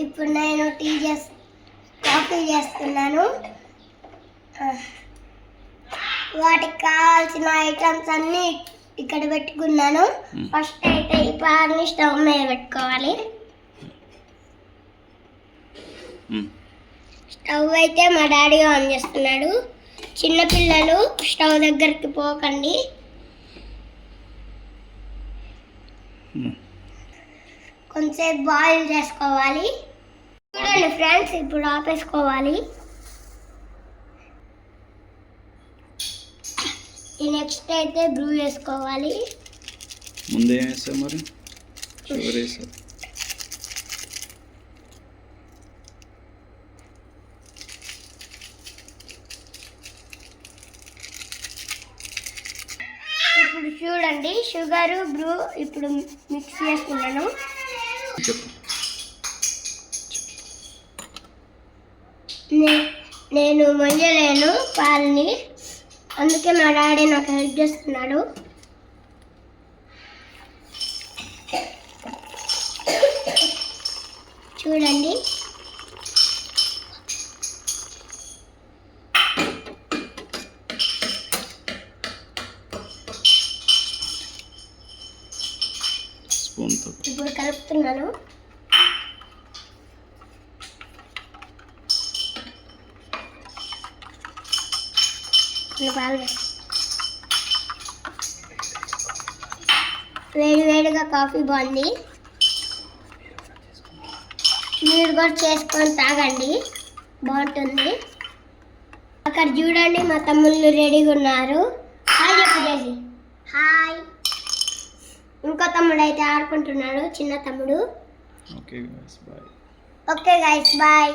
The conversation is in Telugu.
ఇప్పుడు నేను కాఫీ చేస్తున్నాను. వాటికి కావాల్సిన ఐటమ్స్ అన్నీ ఇక్కడ పెట్టుకున్నాను. ఫస్ట్ అయితే ఈ పాన్ని స్టవ్ మీద పెట్టుకోవాలి. స్టవ్ అయితే మా డాడీ ఆన్ చేస్తున్నాడు. చిన్నపిల్లలు స్టవ్ దగ్గరికి పోకండి. కొంచెంసేపు బాయిల్ చేసుకోవాలి. చూడండి ఫ్రెండ్స్, ఇప్పుడు ఆపేసుకోవాలి. ఈ నెక్స్ట్ అయితే బ్రూ చేసుకోవాలి. ముందే వేసావు మరి షుగర్ వేసావు. ఇప్పుడు చూడండి షుగర్ బ్రూ ఇప్పుడు మిక్స్ చేసుకున్నాను. నేను మొయ్యలేను పాలని, అందుకే మా డాడీ నాకు హెల్ప్ చేస్తున్నాడు. చూడండి ఇప్పుడు కలుపుతున్నాను. వేడిగా కాఫీ బాగుంది. మీరు కూడా చేసుకొని తాగండి, బాగుంటుంది. అక్కడ చూడండి మా తమ్ముళ్ళు రెడీగా ఉన్నారు. హాయ్ చెప్పు చేసి. హాయ్. ఇంకో తమ్ముడు అయితే ఆడుకుంటున్నాడు, చిన్న తమ్ముడు. Okay guys bye.